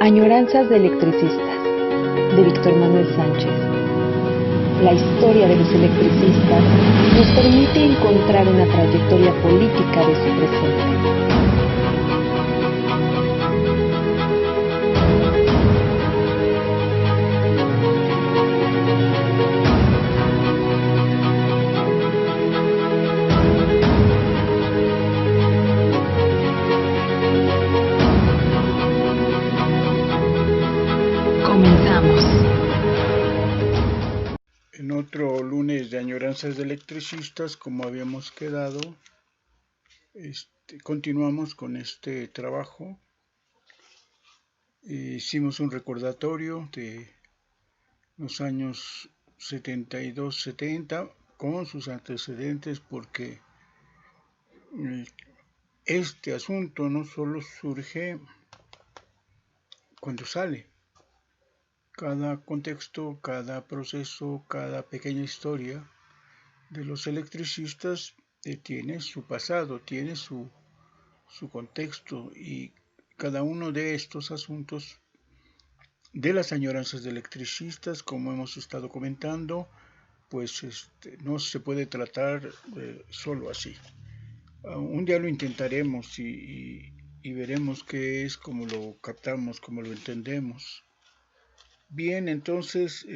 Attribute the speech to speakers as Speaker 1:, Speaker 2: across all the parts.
Speaker 1: Añoranzas de electricistas, de Víctor Manuel Sánchez. La historia de los electricistas nos permite encontrar una trayectoria política de su presente. Comenzamos.
Speaker 2: En otro lunes de Añoranzas de Electricistas, como habíamos quedado, continuamos con este trabajo. Hicimos un recordatorio de los años 72-70 con sus antecedentes, porque este asunto no solo surge cuando sale. Cada contexto, cada proceso, cada pequeña historia de los electricistas tiene su pasado, tiene su contexto, y cada uno de estos asuntos de las añoranzas de electricistas, como hemos estado comentando, pues no se puede tratar solo así. Un día lo intentaremos y veremos qué es, cómo lo captamos, cómo lo entendemos. Bien, entonces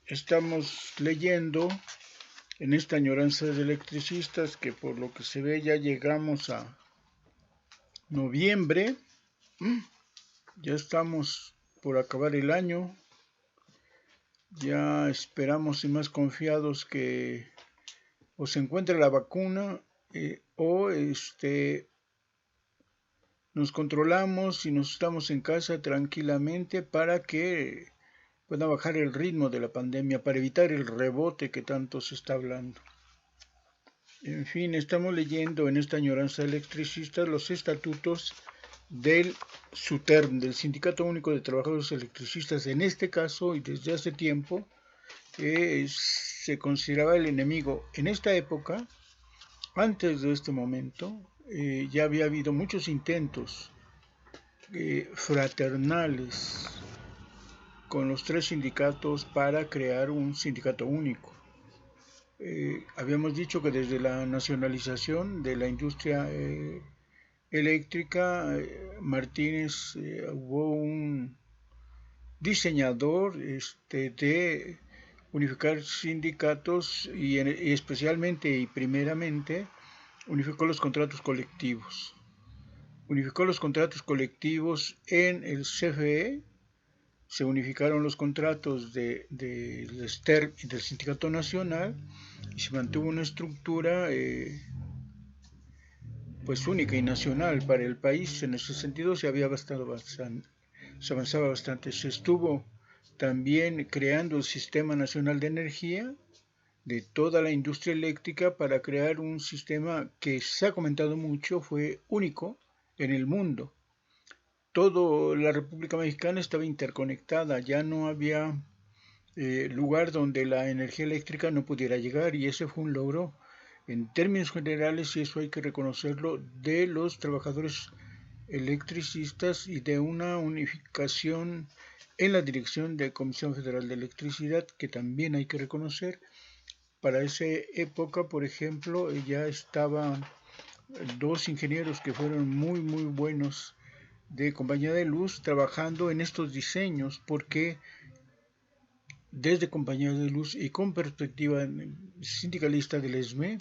Speaker 2: estamos leyendo en esta añoranza de electricistas, que por lo que se ve ya llegamos a noviembre. Ya estamos por acabar el año. Ya esperamos y más confiados que o se encuentre la vacuna o nos controlamos y nos estamos en casa tranquilamente para que pueda bajar el ritmo de la pandemia, para evitar el rebote que tanto se está hablando. En fin, estamos leyendo en esta añoranza electricista los estatutos del SUTERM, del Sindicato Único de Trabajadores Electricistas. En este caso, y desde hace tiempo, se consideraba el enemigo. En esta época, antes de este momento, ya había habido muchos intentos fraternales con los tres sindicatos para crear un sindicato único. Habíamos dicho que desde la nacionalización de la industria eléctrica, Martínez hubo un diseñador de unificar sindicatos y especialmente y primeramente unificó los contratos colectivos. Unificó los contratos colectivos en el CFE, se unificaron los contratos del STERM y del Sindicato Nacional y se mantuvo una estructura pues única y nacional para el país. En ese sentido se avanzaba bastante. Se estuvo también creando el Sistema Nacional de Energía de toda la industria eléctrica para crear un sistema que se ha comentado mucho, fue único en el mundo. Toda la República Mexicana estaba interconectada, ya no había lugar donde la energía eléctrica no pudiera llegar, y ese fue un logro en términos generales, y eso hay que reconocerlo, de los trabajadores electricistas y de una unificación en la dirección de Comisión Federal de Electricidad, que también hay que reconocer. Para esa época, por ejemplo, ya estaban dos ingenieros que fueron muy buenos de Compañía de Luz trabajando en estos diseños, porque desde Compañía de Luz y con perspectiva sindicalista del ESME,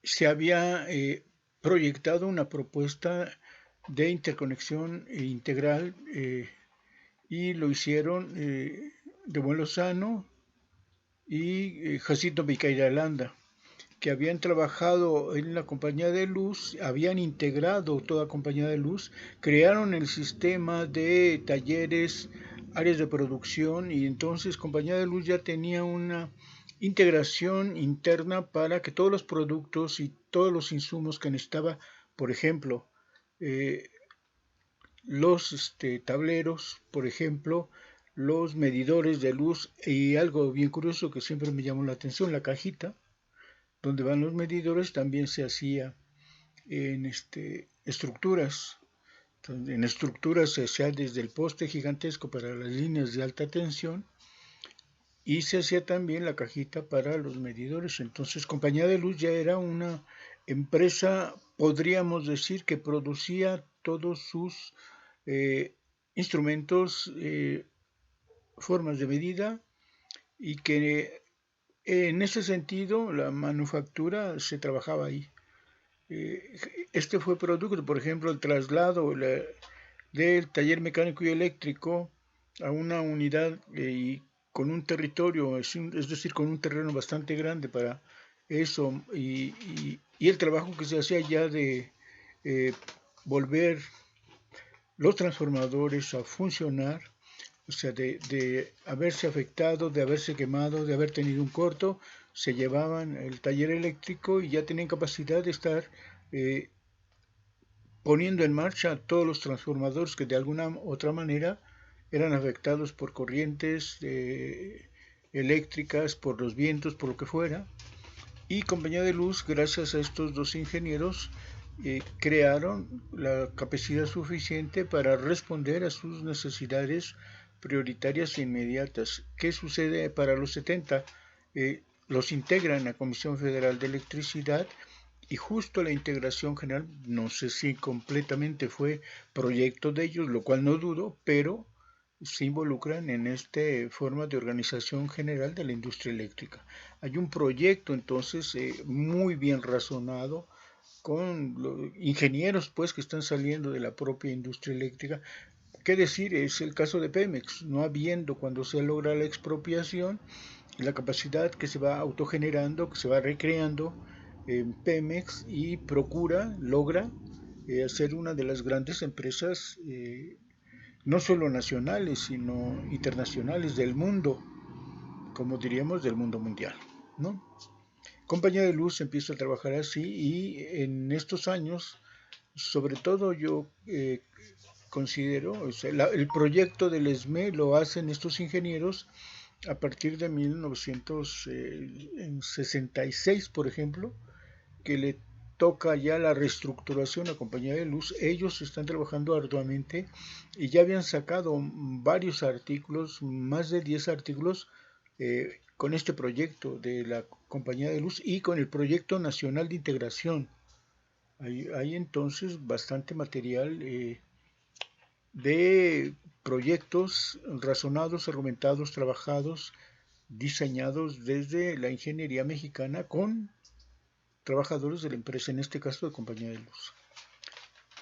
Speaker 2: se había proyectado una propuesta de interconexión integral y lo hicieron de Buen Lozano y Jacinto Vicaira Landa, que habían trabajado en la Compañía de Luz, habían integrado toda Compañía de Luz, crearon el sistema de talleres, áreas de producción, y entonces Compañía de Luz ya tenía una integración interna para que todos los productos y todos los insumos que necesitaba, por ejemplo, los tableros, por ejemplo, los medidores de luz, y algo bien curioso que siempre me llamó la atención, la cajita donde van los medidores, también se hacía en estructuras. Entonces, en estructuras se hacía desde el poste gigantesco para las líneas de alta tensión y se hacía también la cajita para los medidores. Entonces, Compañía de Luz ya era una empresa, podríamos decir, que producía todos sus eh, instrumentos, formas de medida, y que en ese sentido la manufactura se trabajaba ahí. Este fue producto, por ejemplo, el traslado del taller mecánico y eléctrico a una unidad y con un territorio, es decir, con un terreno bastante grande para eso, y el trabajo que se hacía ya de eh, volver los transformadores a funcionar, o sea, de haberse afectado, de haberse quemado, de haber tenido un corto, se llevaban el taller eléctrico y ya tenían capacidad de estar eh, poniendo en marcha todos los transformadores que de alguna otra manera eran afectados por corrientes eléctricas, por los vientos, por lo que fuera. Y Compañía de Luz, gracias a estos dos ingenieros, crearon la capacidad suficiente para responder a sus necesidades prioritarias e inmediatas. ¿Qué sucede para los 70? Los integran a Comisión Federal de Electricidad y justo la integración general, no sé si completamente fue proyecto de ellos, lo cual no dudo, pero se involucran en esta forma de organización general de la industria eléctrica. Hay un proyecto entonces muy bien razonado con los ingenieros pues que están saliendo de la propia industria eléctrica. ¿Qué decir? Es el caso de Pemex, no habiendo cuando se logra la expropiación la capacidad que se va autogenerando, que se va recreando en Pemex y logra ser una de las grandes empresas no solo nacionales, sino internacionales del mundo, como diríamos del mundo mundial, ¿no? Compañía de Luz empieza a trabajar así y en estos años, sobre todo yo considero, o sea, el proyecto del ESME lo hacen estos ingenieros a partir de 1966, por ejemplo, que le toca ya la reestructuración a Compañía de Luz. Ellos están trabajando arduamente y ya habían sacado varios artículos, más de 10 artículos, con este proyecto de la Compañía de Luz y con el proyecto nacional de integración. Hay entonces bastante material de proyectos razonados, argumentados, trabajados, diseñados desde la ingeniería mexicana con trabajadores de la empresa, en este caso de Compañía de Luz.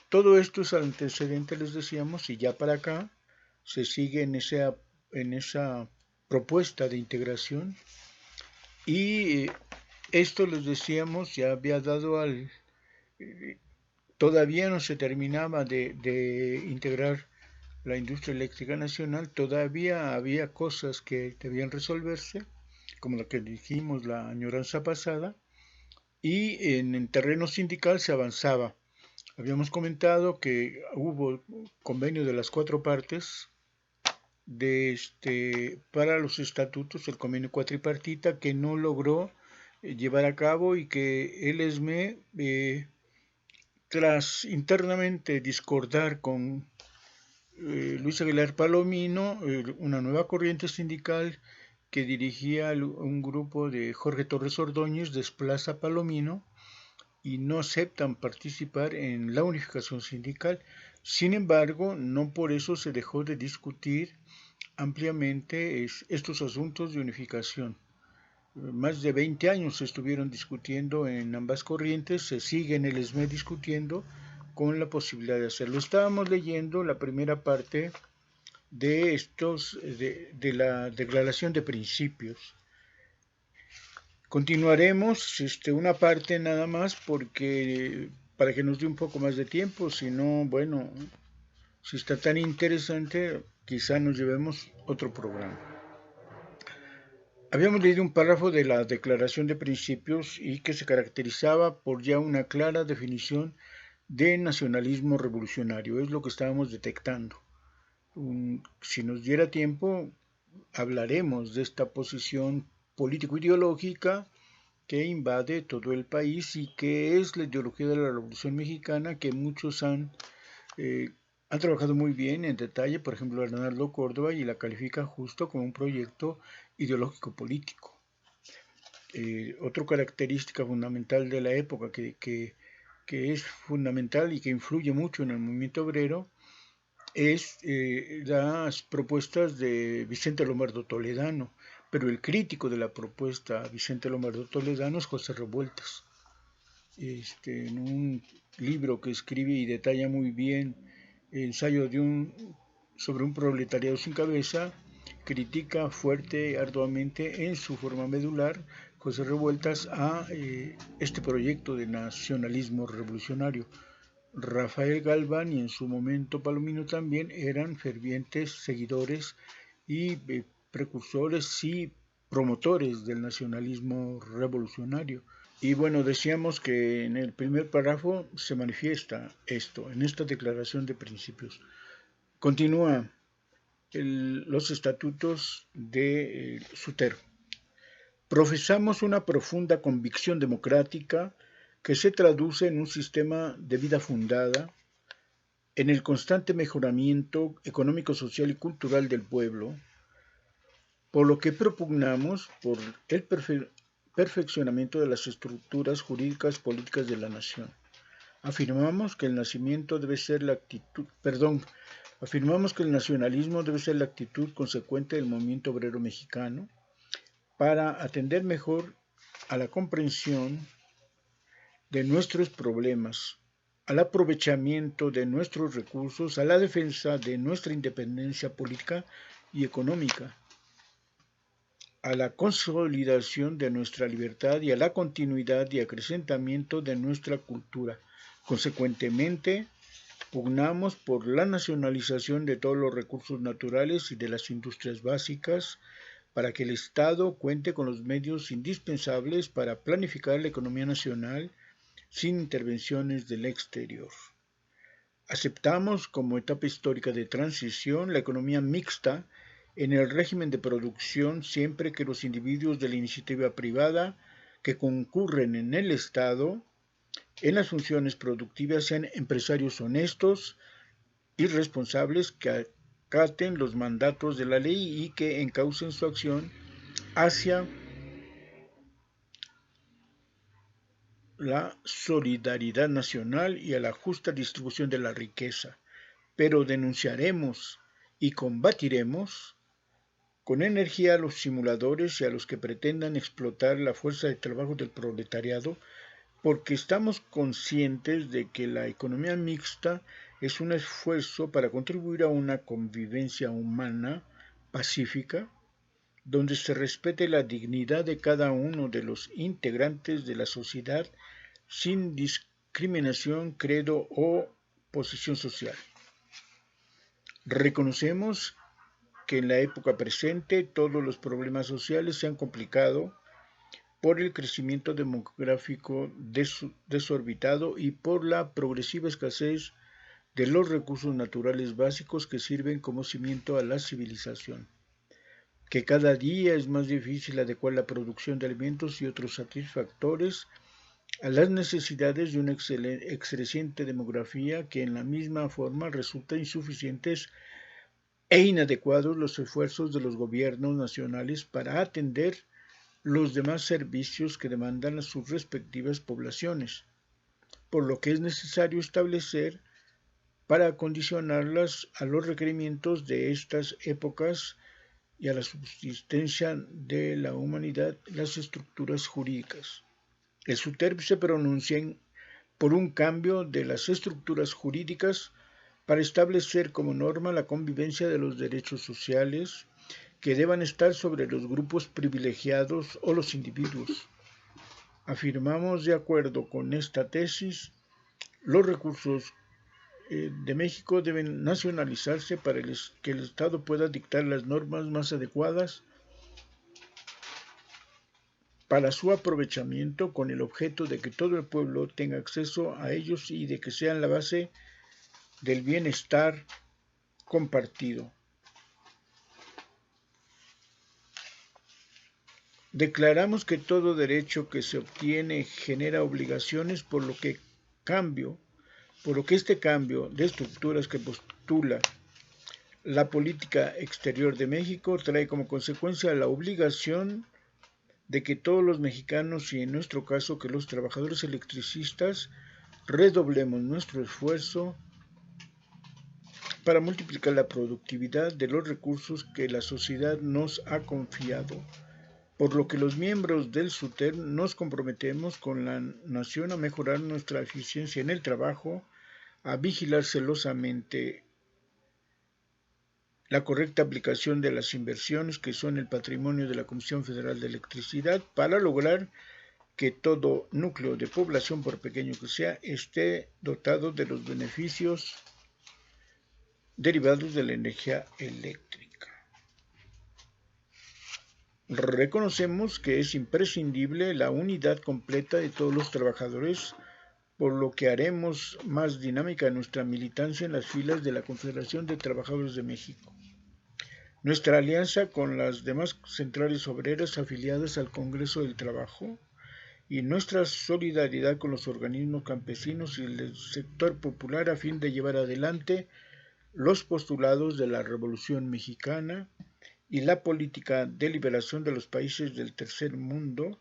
Speaker 2: Todo esto es antecedente, les decíamos, y ya para acá se sigue en esa propuesta de integración y esto, les decíamos, ya había dado todavía no se terminaba de integrar la industria eléctrica nacional, todavía había cosas que debían resolverse, como lo que dijimos la añoranza pasada, y en el terreno sindical se avanzaba. Habíamos comentado que hubo convenio de las cuatro partes para los estatutos, el convenio cuatripartita, que no logró llevar a cabo y que el ESME, tras internamente discordar con Luis Aguilar Palomino, una nueva corriente sindical que dirigía un grupo de Jorge Torres Ordóñez, desplaza a Palomino y no aceptan participar en la unificación sindical. Sin embargo, no por eso se dejó de discutir ampliamente estos asuntos de unificación. Más de 20 años se estuvieron discutiendo en ambas corrientes, se sigue en el ESME discutiendo con la posibilidad de hacerlo. Estábamos leyendo la primera parte de la declaración de principios. Continuaremos una parte nada más porque para que nos dé un poco más de tiempo, si no, bueno, si está tan interesante, quizá nos llevemos otro programa. Habíamos leído un párrafo de la Declaración de Principios y que se caracterizaba por ya una clara definición de nacionalismo revolucionario, es lo que estábamos detectando. Si nos diera tiempo, hablaremos de esta posición político-ideológica que invade todo el país y que es la ideología de la Revolución Mexicana que muchos han trabajado muy bien en detalle, por ejemplo, Arnaldo Córdoba, y la califica justo como un proyecto ideológico político. Otra característica fundamental de la época que es fundamental y que influye mucho en el movimiento obrero es las propuestas de Vicente Lombardo Toledano, pero el crítico de la propuesta Vicente Lombardo Toledano es José Revueltas. En un libro que escribe y detalla muy bien ensayo sobre un proletariado sin cabeza, critica fuerte y arduamente en su forma medular José Revueltas a este proyecto de nacionalismo revolucionario. Rafael Galván y en su momento Palomino también eran fervientes seguidores y precursores y promotores del nacionalismo revolucionario. Y bueno, decíamos que en el primer párrafo se manifiesta esto, en esta declaración de principios. Continúa los estatutos de Sutero. Profesamos una profunda convicción democrática que se traduce en un sistema de vida fundada en el constante mejoramiento económico, social y cultural del pueblo, por lo que propugnamos por el perfeccionamiento de las estructuras jurídicas políticas de la nación. Afirmamos que el nacionalismo debe ser la actitud consecuente del movimiento obrero mexicano para atender mejor a la comprensión de nuestros problemas, al aprovechamiento de nuestros recursos, a la defensa de nuestra independencia política y económica, a la consolidación de nuestra libertad y a la continuidad y acrecentamiento de nuestra cultura. Consecuentemente, pugnamos por la nacionalización de todos los recursos naturales y de las industrias básicas para que el Estado cuente con los medios indispensables para planificar la economía nacional sin intervenciones del exterior. Aceptamos como etapa histórica de transición la economía mixta en el régimen de producción siempre que los individuos de la iniciativa privada que concurren en el Estado en las funciones productivas sean empresarios honestos y responsables que acaten los mandatos de la ley y que encaucen su acción hacia la solidaridad nacional y a la justa distribución de la riqueza, pero denunciaremos y combatiremos con energía a los simuladores y a los que pretendan explotar la fuerza de trabajo del proletariado, porque estamos conscientes de que la economía mixta es un esfuerzo para contribuir a una convivencia humana pacífica, donde se respete la dignidad de cada uno de los integrantes de la sociedad sin discriminación, credo o posición social. Reconocemos que en la época presente todos los problemas sociales se han complicado por el crecimiento demográfico desorbitado y por la progresiva escasez de los recursos naturales básicos que sirven como cimiento a la civilización, que cada día es más difícil adecuar la producción de alimentos y otros satisfactores a las necesidades de una creciente demografía, que en la misma forma resulta insuficientes e inadecuados los esfuerzos de los gobiernos nacionales para atender los demás servicios que demandan a sus respectivas poblaciones, por lo que es necesario establecer para acondicionarlas a los requerimientos de estas épocas y a la subsistencia de la humanidad las estructuras jurídicas. El SUTERP se pronuncia por un cambio de las estructuras jurídicas para establecer como norma la convivencia de los derechos sociales que deban estar sobre los grupos privilegiados o los individuos. Afirmamos, de acuerdo con esta tesis, los recursos de México deben nacionalizarse para que el Estado pueda dictar las normas más adecuadas para su aprovechamiento, con el objeto de que todo el pueblo tenga acceso a ellos y de que sean la base del bienestar compartido. Declaramos que todo derecho que se obtiene genera obligaciones, por lo que este cambio de estructuras que postula la política exterior de México trae como consecuencia la obligación de que todos los mexicanos y en nuestro caso que los trabajadores electricistas redoblemos nuestro esfuerzo para multiplicar la productividad de los recursos que la sociedad nos ha confiado, por lo que los miembros del SUTER nos comprometemos con la nación a mejorar nuestra eficiencia en el trabajo, a vigilar celosamente la correcta aplicación de las inversiones que son el patrimonio de la Comisión Federal de Electricidad para lograr que todo núcleo de población, por pequeño que sea, esté dotado de los beneficios derivados de la energía eléctrica. Reconocemos que es imprescindible la unidad completa de todos los trabajadores, por lo que haremos más dinámica nuestra militancia en las filas de la Confederación de Trabajadores de México. Nuestra alianza con las demás centrales obreras afiliadas al Congreso del Trabajo y nuestra solidaridad con los organismos campesinos y el sector popular a fin de llevar adelante los postulados de la Revolución Mexicana y la política de liberación de los países del tercer mundo,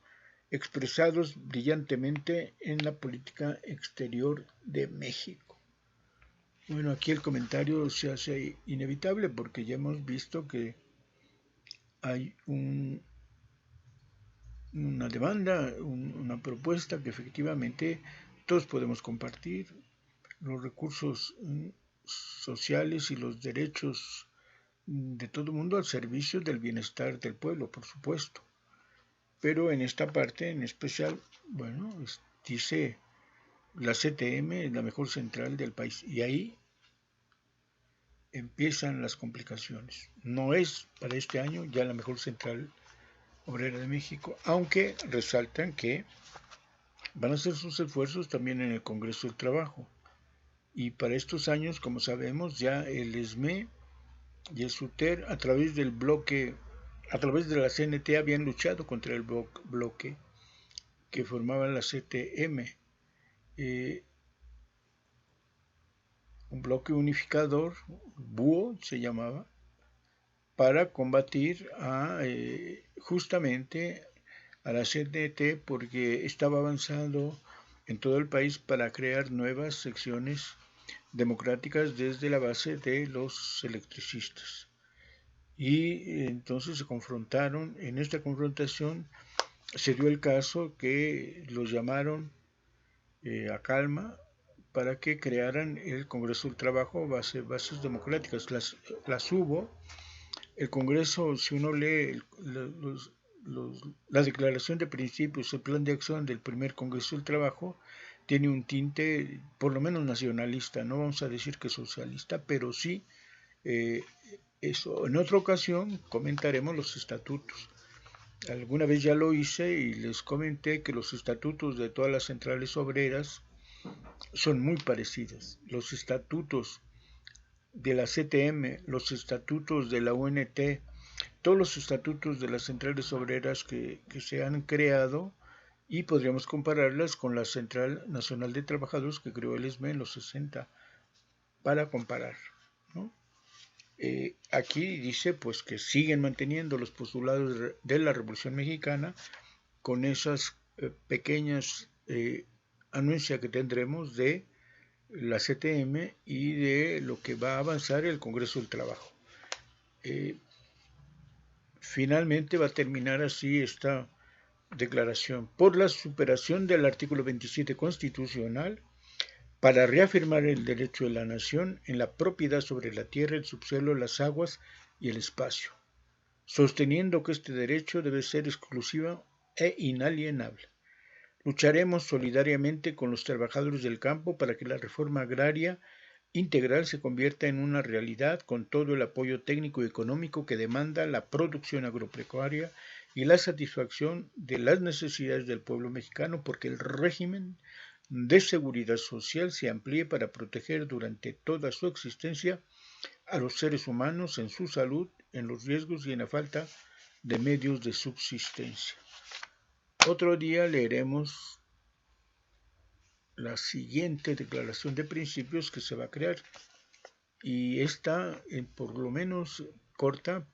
Speaker 2: expresados brillantemente en la política exterior de México. Bueno, aquí el comentario se hace inevitable porque ya hemos visto que hay una demanda, una propuesta que efectivamente todos podemos compartir, los recursos sociales y los derechos de todo el mundo al servicio del bienestar del pueblo, por supuesto. Pero en esta parte en especial, bueno, dice la CTM es la mejor central del país y ahí empiezan las complicaciones. No es para este año ya la mejor central obrera de México, aunque resaltan que van a hacer sus esfuerzos también en el Congreso del Trabajo. Y para estos años, como sabemos, ya el ESME y el SUTER, a través del bloque, a través de la CNT, habían luchado contra el bloque que formaba la CTM, un bloque unificador, BUO se llamaba, para combatir justamente a la CNT porque estaba avanzando en todo el país para crear nuevas secciones democráticas desde la base de los electricistas. Y entonces se confrontaron, en esta confrontación se dio el caso que los llamaron a calma para que crearan el Congreso del Trabajo, bases democráticas. Las hubo. El Congreso, si uno lee la declaración de principios, el plan de acción del primer Congreso del Trabajo, tiene un tinte por lo menos nacionalista, no vamos a decir que socialista, pero sí eso. En otra ocasión comentaremos los estatutos. Alguna vez ya lo hice y les comenté que los estatutos de todas las centrales obreras son muy parecidos. Los estatutos de la CTM, los estatutos de la UNT, todos los estatutos de las centrales obreras que se han creado, y podríamos compararlas con la Central Nacional de Trabajadores que creó el ESME en los 60 para comparar, ¿no? Aquí dice pues que siguen manteniendo los postulados de la Revolución Mexicana con esas pequeñas anuncias que tendremos de la CTM y de lo que va a avanzar el Congreso del Trabajo. Finalmente va a terminar así esta declaración: por la superación del artículo 27 constitucional para reafirmar el derecho de la nación en la propiedad sobre la tierra, el subsuelo, las aguas y el espacio, sosteniendo que este derecho debe ser exclusivo e inalienable. Lucharemos solidariamente con los trabajadores del campo para que la reforma agraria integral se convierta en una realidad con todo el apoyo técnico y económico que demanda la producción agropecuaria y la satisfacción de las necesidades del pueblo mexicano, porque el régimen de seguridad social se amplíe para proteger durante toda su existencia a los seres humanos en su salud, en los riesgos y en la falta de medios de subsistencia. Otro día leeremos la siguiente declaración de principios que se va a crear. Y esta, por lo menos corta,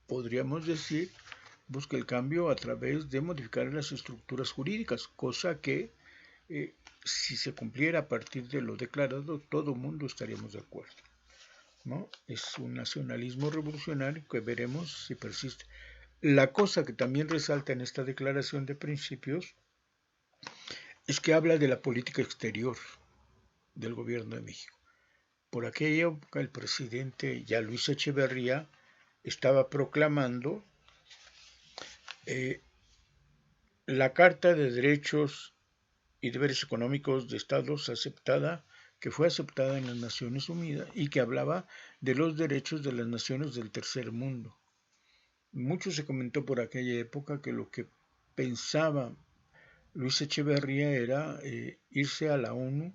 Speaker 2: podríamos decir, busca el cambio a través de modificar las estructuras jurídicas, cosa que si se cumpliera a partir de lo declarado, todo el mundo estaríamos de acuerdo, ¿no? Es un nacionalismo revolucionario que veremos si persiste. La cosa que también resalta en esta declaración de principios es que habla de la política exterior del gobierno de México. Por aquella época el presidente ya Luis Echeverría estaba proclamando la Carta de Derechos y Deberes Económicos de Estados que fue aceptada en las Naciones Unidas y que hablaba de los derechos de las naciones del tercer mundo. Mucho se comentó por aquella época que lo que pensaba Luis Echeverría era irse a la ONU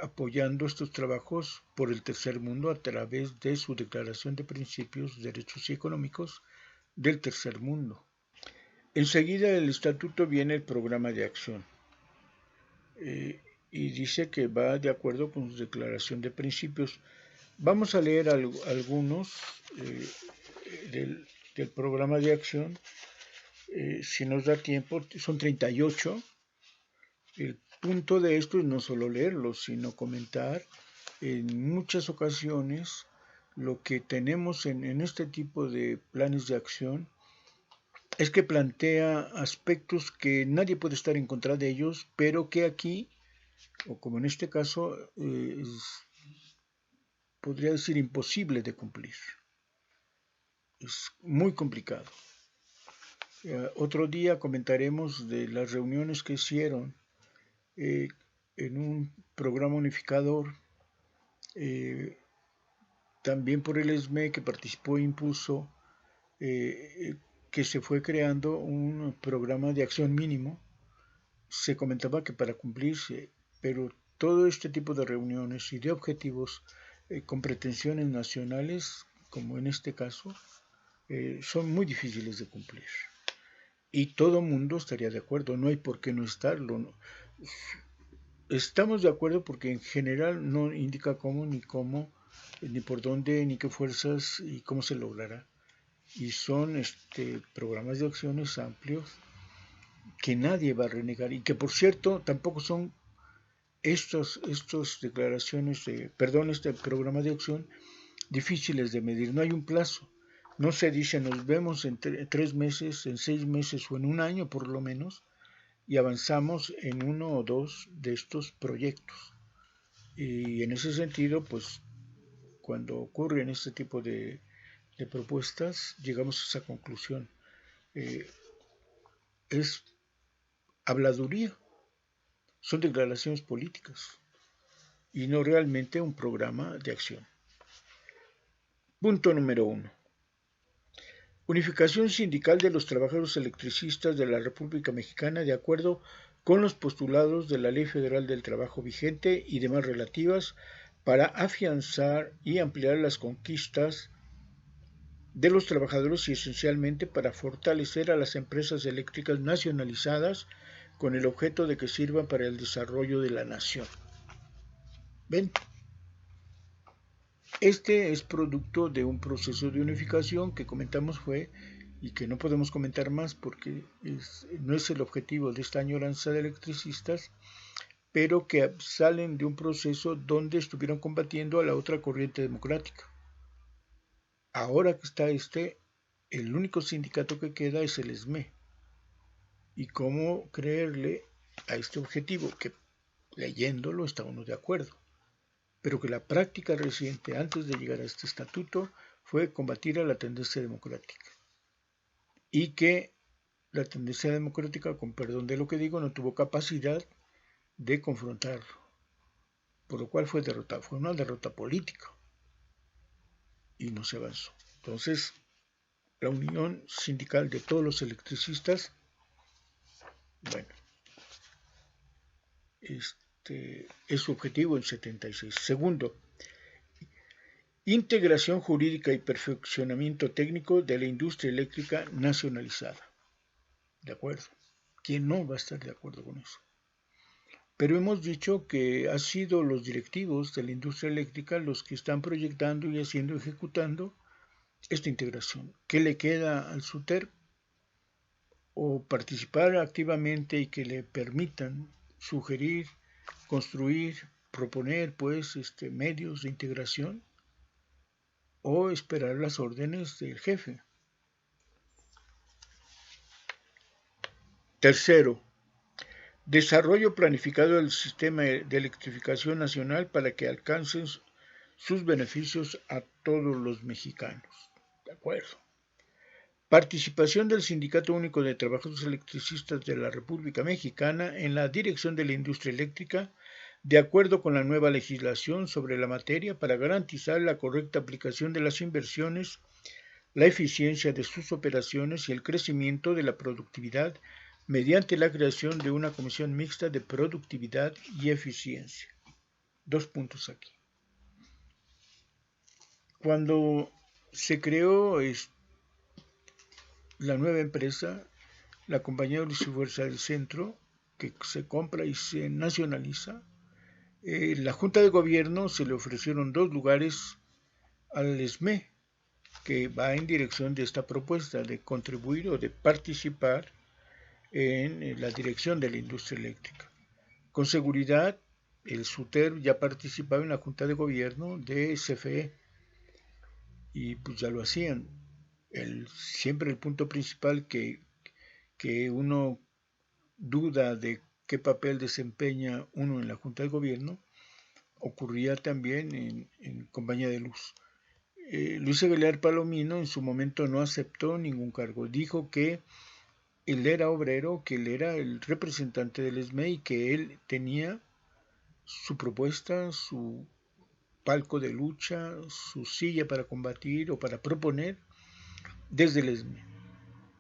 Speaker 2: apoyando estos trabajos por el tercer mundo a través de su Declaración de Principios, Derechos y Económicos del Tercer Mundo. Enseguida del estatuto viene el programa de acción y dice que va de acuerdo con su Declaración de Principios. Vamos a leer algunos del programa de acción, si nos da tiempo, son 38. El punto de esto es no solo leerlos, sino comentar en muchas ocasiones lo que tenemos en este tipo de planes de acción es que plantea aspectos que nadie puede estar en contra de ellos, pero que aquí, o como en este caso, podría decir imposible de cumplir. Es muy complicado. Otro día comentaremos de las reuniones que hicieron en un programa unificador, también por el ESME que participó e impuso, que se fue creando un programa de acción mínimo. Se comentaba que para cumplirse, pero todo este tipo de reuniones y de objetivos con pretensiones nacionales, como en este caso, son muy difíciles de cumplir. Y todo mundo estaría de acuerdo, no hay por qué no estarlo. ¿No? Estamos de acuerdo porque en general no indica cómo, ni por dónde, ni qué fuerzas y cómo se logrará. Y son programas de acciones amplios que nadie va a renegar y que por cierto tampoco son estos declaraciones, este programa de acción difíciles de medir. No hay un plazo. No se dice nos vemos en 3 meses, en 6 meses o en un año por lo menos y avanzamos en uno o dos de estos proyectos. Y en ese sentido, pues cuando ocurren este tipo de propuestas, llegamos a esa conclusión. Es habladuría, son declaraciones políticas y no realmente un programa de acción. Punto número 1. Unificación sindical de los trabajadores electricistas de la República Mexicana de acuerdo con los postulados de la Ley Federal del Trabajo vigente y demás relativas para afianzar y ampliar las conquistas de los trabajadores y esencialmente para fortalecer a las empresas eléctricas nacionalizadas con el objeto de que sirvan para el desarrollo de la nación. ¿Ven? Este es producto de un proceso de unificación que comentamos fue y que no podemos comentar más porque no es el objetivo de esta añoranza de electricistas, pero que salen de un proceso donde estuvieron combatiendo a la otra corriente democrática. Ahora que está el único sindicato que queda es el ESME. ¿Y cómo creerle a este objetivo? Que leyéndolo está uno de acuerdo, pero que la práctica reciente antes de llegar a este estatuto fue combatir a la tendencia democrática y que la tendencia democrática, con perdón de lo que digo, no tuvo capacidad de confrontarlo, por lo cual fue derrotada, fue una derrota política y no se avanzó. Entonces, la unión sindical de todos los electricistas, bueno, es su objetivo en 76. Segundo, integración jurídica y perfeccionamiento técnico de la industria eléctrica nacionalizada. ¿De acuerdo? ¿Quién no va a estar de acuerdo con eso? Pero hemos dicho que han sido los directivos de la industria eléctrica los que están proyectando y ejecutando esta integración. ¿Qué le queda al SUTER? O participar activamente y que le permitan sugerir, construir, proponer medios de integración o esperar las órdenes del jefe. Tercero, desarrollo planificado del sistema de electrificación nacional para que alcancen sus beneficios a todos los mexicanos. De acuerdo. Participación del Sindicato Único de Trabajadores Electricistas de la República Mexicana en la dirección de la industria eléctrica, de acuerdo con la nueva legislación sobre la materia para garantizar la correcta aplicación de las inversiones, la eficiencia de sus operaciones y el crecimiento de la productividad mediante la creación de una comisión mixta de productividad y eficiencia. 2 puntos aquí. Cuando se creó la nueva empresa, la compañía de luz y fuerza del centro, que se compra y se nacionaliza, la Junta de Gobierno se le ofrecieron 2 lugares al ESME, que va en dirección de esta propuesta de contribuir o de participar en la dirección de la industria eléctrica. Con seguridad, el SUTER ya participaba en la Junta de Gobierno de CFE y pues ya lo hacían. Siempre el punto principal que uno duda de qué papel desempeña uno en la Junta de Gobierno ocurría también en Compañía de Luz. Luis Aguilar Palomino en su momento no aceptó ningún cargo. Dijo que él era obrero, que él era el representante del ESME y que él tenía su propuesta, su palco de lucha, su silla para combatir o para proponer desde el ESME.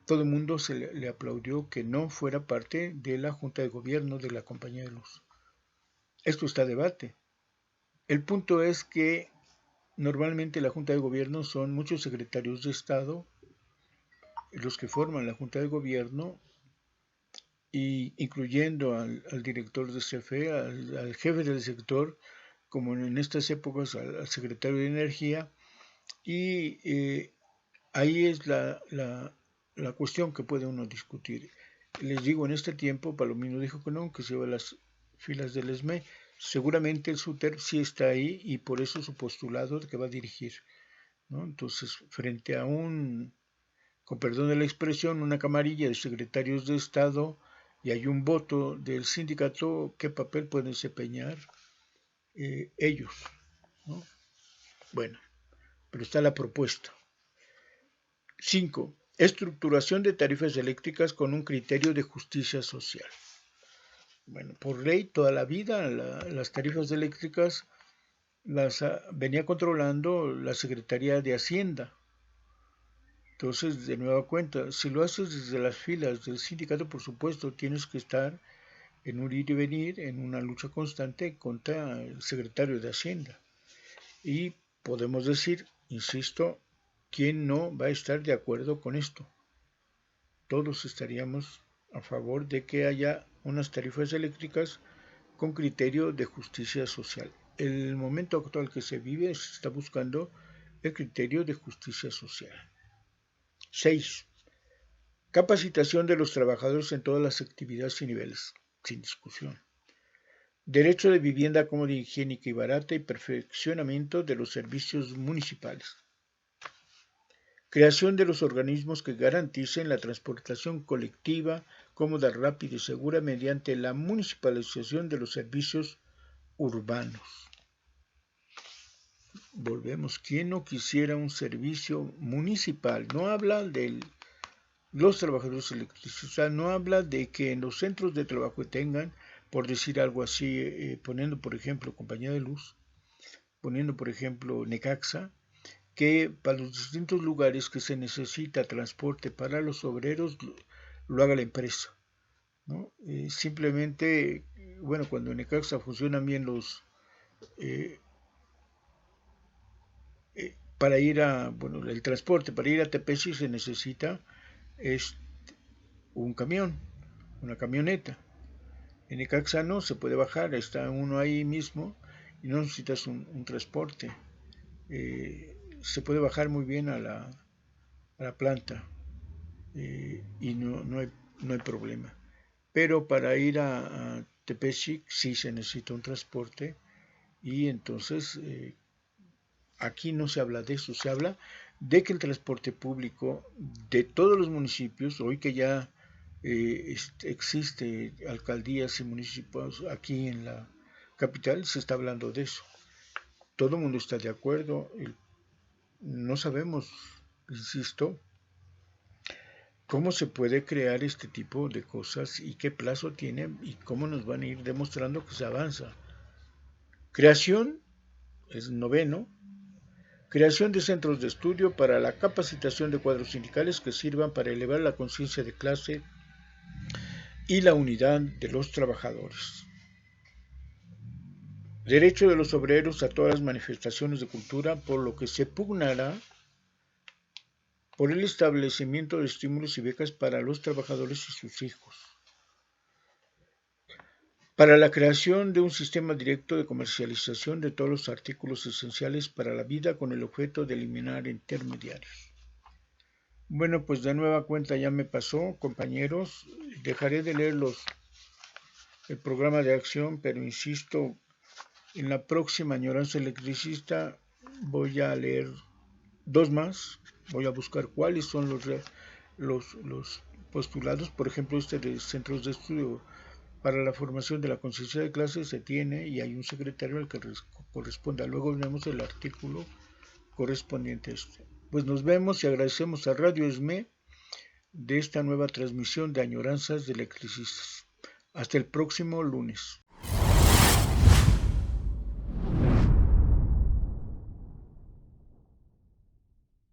Speaker 2: Todo el mundo le aplaudió que no fuera parte de la Junta de Gobierno de la Compañía de Luz. Esto está a debate. El punto es que normalmente la Junta de Gobierno son muchos secretarios de Estado los que forman la Junta de Gobierno, y incluyendo al director de CFE, al jefe del sector, como en estas épocas al secretario de Energía, y ahí es la cuestión que puede uno discutir. Les digo, en este tiempo Palomino dijo que no, que se iba a las filas del ESME. Seguramente el SUTER sí está ahí y por eso su postulado que va a dirigir, ¿no? Entonces, frente a con perdón de la expresión, una camarilla de secretarios de Estado y hay un voto del sindicato, ¿qué papel pueden desempeñar ellos? ¿No? Bueno, pero está la propuesta. 5. Estructuración de tarifas eléctricas con un criterio de justicia social. Bueno, por ley toda la vida las tarifas eléctricas las venía controlando la Secretaría de Hacienda. Entonces, de nueva cuenta, si lo haces desde las filas del sindicato, por supuesto, tienes que estar en un ir y venir, en una lucha constante contra el secretario de Hacienda. Y podemos decir, insisto, ¿quién no va a estar de acuerdo con esto? Todos estaríamos a favor de que haya unas tarifas eléctricas con criterio de justicia social. El momento actual que se vive se está buscando el criterio de justicia social. 6. Capacitación de los trabajadores en todas las actividades y niveles, sin discusión. Derecho de vivienda cómoda, higiénica y barata y perfeccionamiento de los servicios municipales. Creación de los organismos que garanticen la transportación colectiva cómoda, rápida y segura mediante la municipalización de los servicios urbanos. Volvemos, ¿quién no quisiera un servicio municipal? No habla de los trabajadores electricistas, no habla de que en los centros de trabajo tengan, por decir algo así, poniendo por ejemplo Compañía de Luz, poniendo por ejemplo Necaxa, que para los distintos lugares que se necesita transporte para los obreros lo haga la empresa, ¿no? Simplemente, bueno, cuando en Necaxa funcionan bien para ir el transporte, para ir a Tepeji se necesita un camión, una camioneta. En Necaxa no se puede bajar, está uno ahí mismo y no necesitas un transporte. Se puede bajar muy bien a la planta y no hay problema. Pero para ir a Tepechic sí se necesita un transporte y entonces aquí no se habla de eso, se habla de que el transporte público de todos los municipios, hoy que ya existe alcaldías y municipios aquí en la capital, se está hablando de eso. Todo el mundo está de acuerdo, no sabemos, insisto, cómo se puede crear este tipo de cosas y qué plazo tiene y cómo nos van a ir demostrando que se avanza. Creación es noveno. Creación de centros de estudio para la capacitación de cuadros sindicales que sirvan para elevar la conciencia de clase y la unidad de los trabajadores. Derecho de los obreros a todas las manifestaciones de cultura, por lo que se pugnará por el establecimiento de estímulos y becas para los trabajadores y sus hijos. Para la creación de un sistema directo de comercialización de todos los artículos esenciales para la vida con el objeto de eliminar intermediarios. Bueno, pues de nueva cuenta ya me pasó, compañeros. Dejaré de leer el programa de acción, pero insisto, en la próxima añoranza electricista voy a leer dos más. Voy a buscar cuáles son los postulados. Por ejemplo, este de centros de estudio para la formación de la conciencia de clase se tiene y hay un secretario al que corresponda. Luego vemos el artículo correspondiente a este. Pues nos vemos y agradecemos a Radio ESME de esta nueva transmisión de Añoranzas de Electricistas. Hasta el próximo lunes.